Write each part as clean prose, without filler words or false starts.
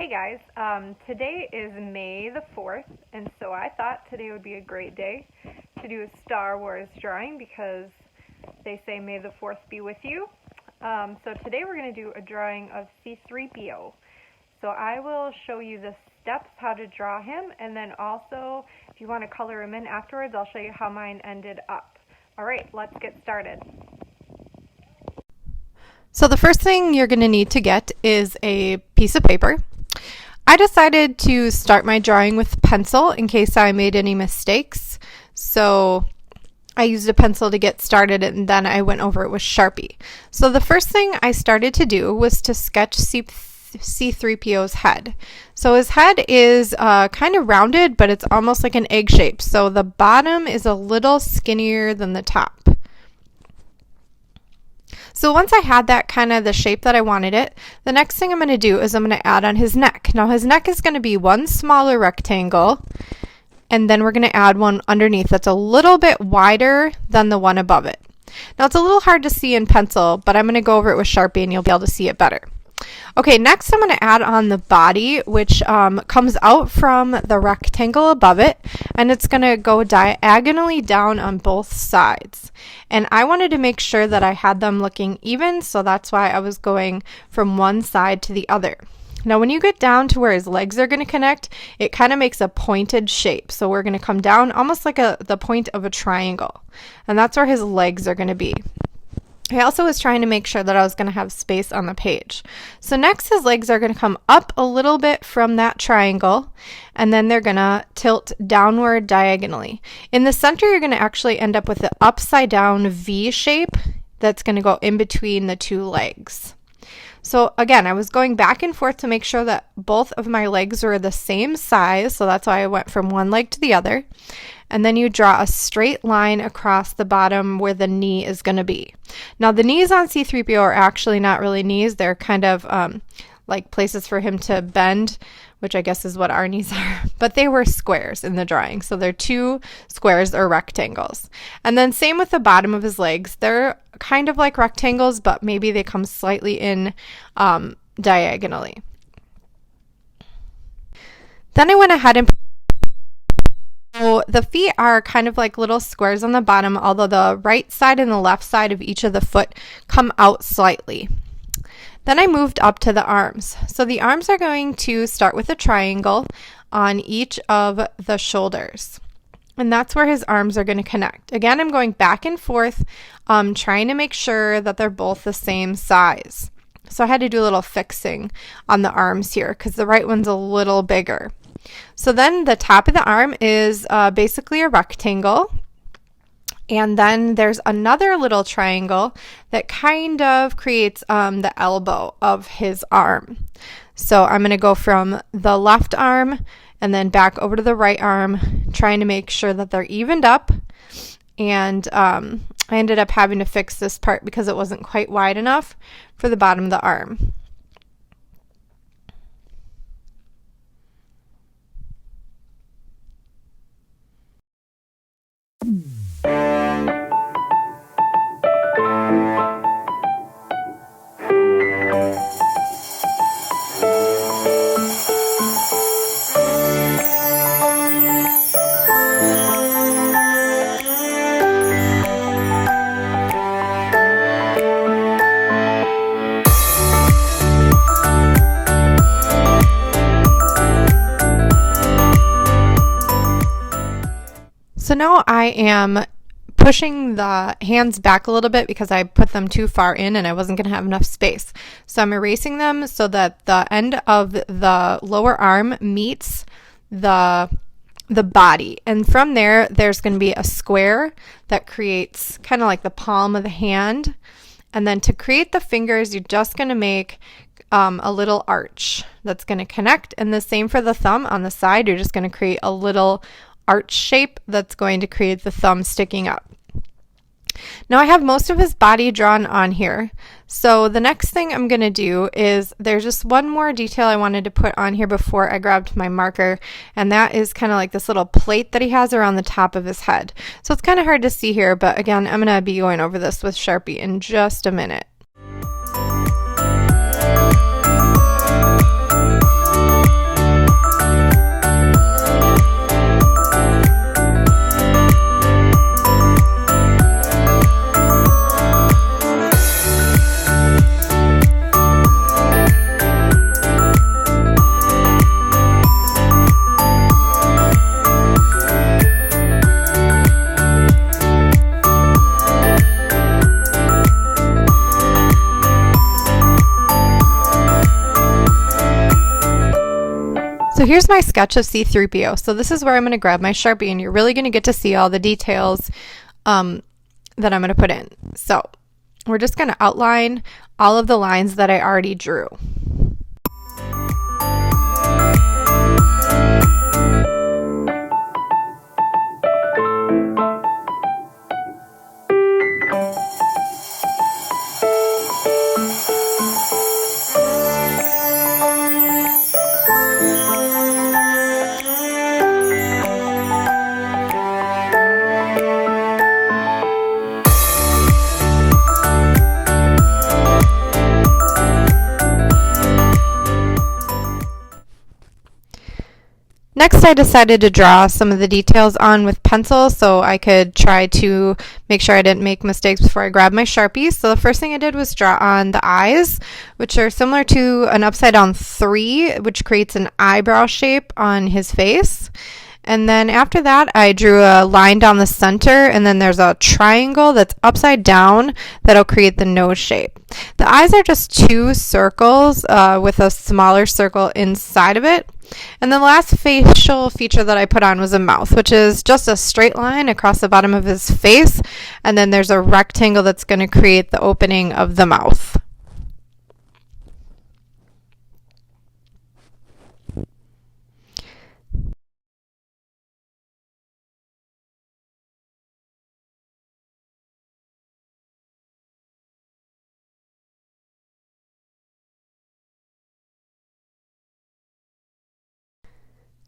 Hey guys, today is May the 4th, and so I thought today would be a great day to do a Star Wars drawing because they say May the 4th be with you. So today we're going to do a drawing of C3PO. So I will show you the steps how to draw him, and then also if you want to color him in afterwards, I'll show you how mine ended up. Alright, let's get started. So the first thing you're going to need to get is a piece of paper. I decided to start my drawing with pencil in case I made any mistakes. So I used a pencil to get started and then I went over it with Sharpie. So the first thing I started to do was to sketch C3PO's head. So his head is kind of rounded, but it's almost like an egg shape. So the bottom is a little skinnier than the top. So once I had that kind of the shape that I wanted it, the next thing I'm going to do is I'm going to add on his neck. Now his neck is going to be one smaller rectangle, and then we're going to add one underneath that's a little bit wider than the one above it. Now it's a little hard to see in pencil, but I'm going to go over it with Sharpie and you'll be able to see it better. Okay, next I'm going to add on the body, which comes out from the rectangle above it, and it's going to go diagonally down on both sides. And I wanted to make sure that I had them looking even, so that's why I was going from one side to the other. Now when you get down to where his legs are going to connect, it kind of makes a pointed shape. So we're going to come down almost like the point of a triangle, and that's where his legs are going to be. I also was trying to make sure that I was going to have space on the page. So next his legs are going to come up a little bit from that triangle, and then they're going to tilt downward diagonally. In the center you're going to actually end up with the upside down V shape that's going to go in between the two legs. So again, I was going back and forth to make sure that both of my legs were the same size, so that's why I went from one leg to the other. And then you draw a straight line across the bottom where the knee is going to be. Now the knees on C3PO are actually not really knees, they're kind of like places for him to bend, which I guess is what our knees are, but they were squares in the drawing. So they're two squares or rectangles. And then same with the bottom of his legs. They're kind of like rectangles, but maybe they come slightly in diagonally. Then I went ahead and so the feet are kind of like little squares on the bottom, although the right side and the left side of each of the foot come out slightly. Then I moved up to the arms. So the arms are going to start with a triangle on each of the shoulders. And that's where his arms are going to connect. Again, I'm going back and forth, trying to make sure that they're both the same size. So I had to do a little fixing on the arms here because the right one's a little bigger. So then the top of the arm is basically a rectangle. And then there's another little triangle that kind of creates the elbow of his arm. So I'm going to go from the left arm and then back over to the right arm, trying to make sure that they're evened up. And I ended up having to fix this part because it wasn't quite wide enough for the bottom of the arm. So now I am pushing the hands back a little bit because I put them too far in and I wasn't going to have enough space. So I'm erasing them so that the end of the lower arm meets the body. And from there, there's going to be a square that creates kind of like the palm of the hand. And then to create the fingers, you're just going to make a little arch that's going to connect. And the same for the thumb on the side. You're just going to create a little arch shape that's going to create the thumb sticking up. Now I have most of his body drawn on here. So the next thing I'm going to do is there's just one more detail I wanted to put on here before I grabbed my marker, and that is kind of like this little plate that he has around the top of his head. So it's kind of hard to see here, but again, I'm going to be going over this with Sharpie in just a minute. So here's my sketch of C3PO. So this is where I'm going to grab my Sharpie, and you're really going to get to see all the details that I'm going to put in. So we're just going to outline all of the lines that I already drew. Next, I decided to draw some of the details on with pencil so I could try to make sure I didn't make mistakes before I grabbed my Sharpie. So the first thing I did was draw on the eyes, which are similar to an upside down 3, which creates an eyebrow shape on his face. And then after that, I drew a line down the center, and then there's a triangle that's upside down that'll create the nose shape. The eyes are just 2 circles with a smaller circle inside of it. And the last facial feature that I put on was a mouth, which is just a straight line across the bottom of his face, and then there's a rectangle that's going to create the opening of the mouth.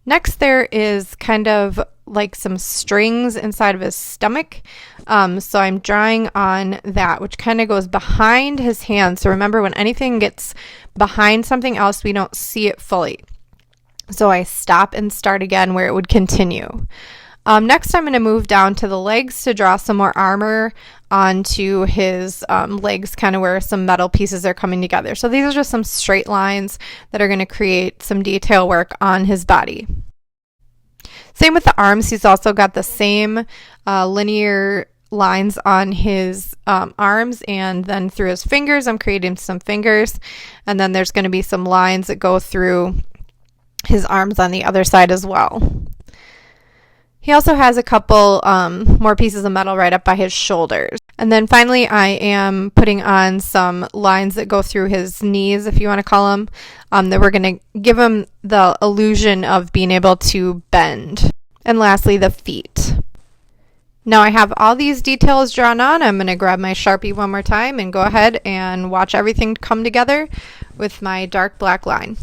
Next, there is kind of like some strings inside of his stomach. So I'm drawing on that, which kind of goes behind his hand. So remember, when anything gets behind something else, we don't see it fully. So I stop and start again where it would continue. Next, I'm going to move down to the legs to draw some more armor onto his legs, kind of where some metal pieces are coming together. So these are just some straight lines that are going to create some detail work on his body. Same with the arms. He's also got the same linear lines on his arms, and then through his fingers, I'm creating some fingers. And then there's going to be some lines that go through his arms on the other side as well. He also has a couple more pieces of metal right up by his shoulders. And then finally, I am putting on some lines that go through his knees, if you want to call them, that we're going to give him the illusion of being able to bend. And lastly, the feet. Now I have all these details drawn on. I'm going to grab my Sharpie one more time and go ahead and watch everything come together with my dark black line.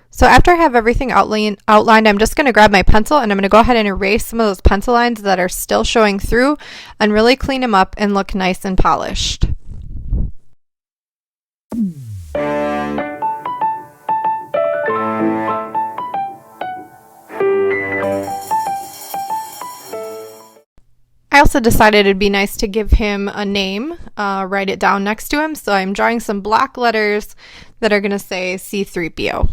So after I have everything outlined, I'm just going to grab my pencil and I'm going to go ahead and erase some of those pencil lines that are still showing through and really clean them up and look nice and polished. I also decided it'd be nice to give him a name, write it down next to him. So I'm drawing some block letters that are going to say C3PO.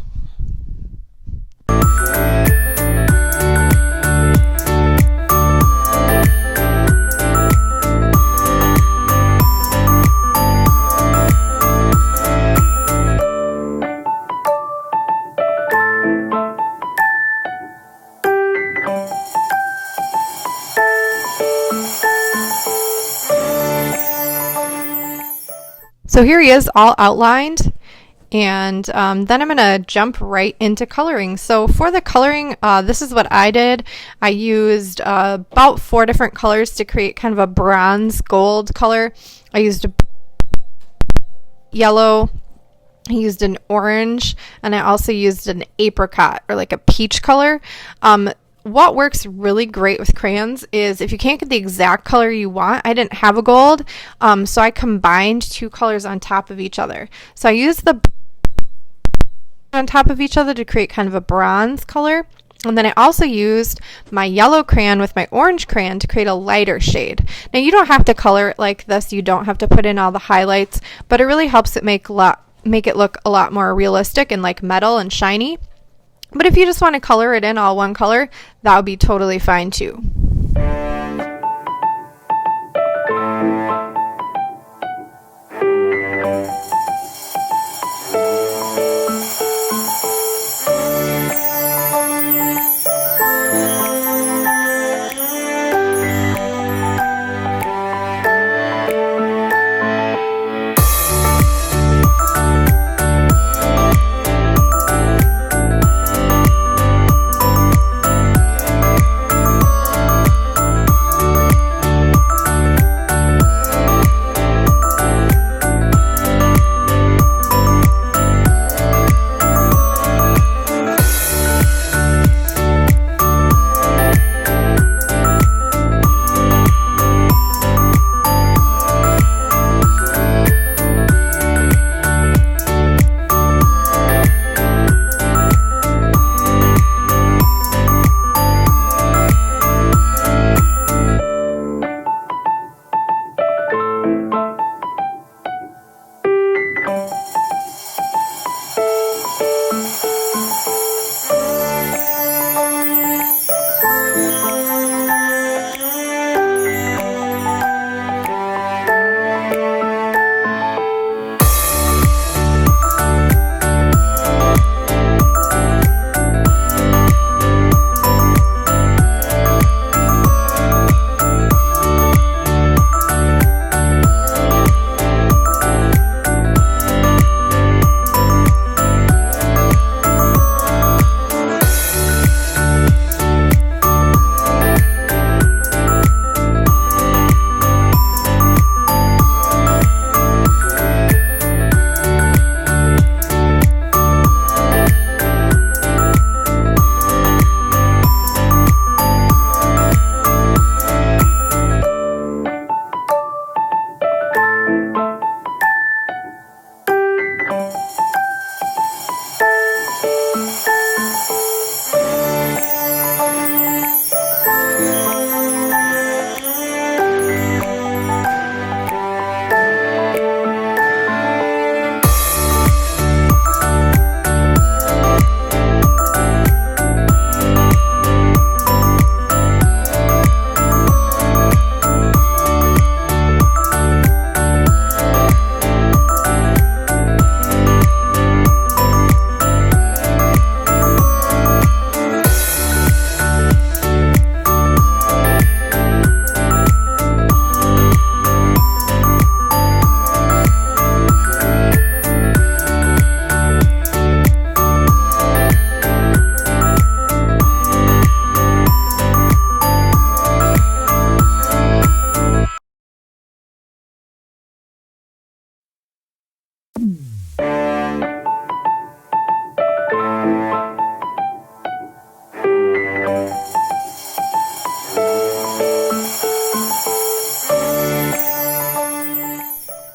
So here he is all outlined, and then I'm going to jump right into coloring. So for the coloring, this is what I did. I used about 4 different colors to create kind of a bronze gold color. I used a yellow, I used an orange, and I also used an apricot or like a peach color. What works really great with crayons is if you can't get the exact color you want, I didn't have a gold, so I combined 2 colors on top of each other. So I used the on top of each other to create kind of a bronze color. And then I also used my yellow crayon with my orange crayon to create a lighter shade. Now you don't have to color it like this, you don't have to put in all the highlights, but it really helps it make it look a lot more realistic and like metal and shiny. But if you just want to color it in all one color, that would be totally fine too.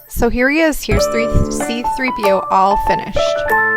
So here he is. Here's C3PO all finished.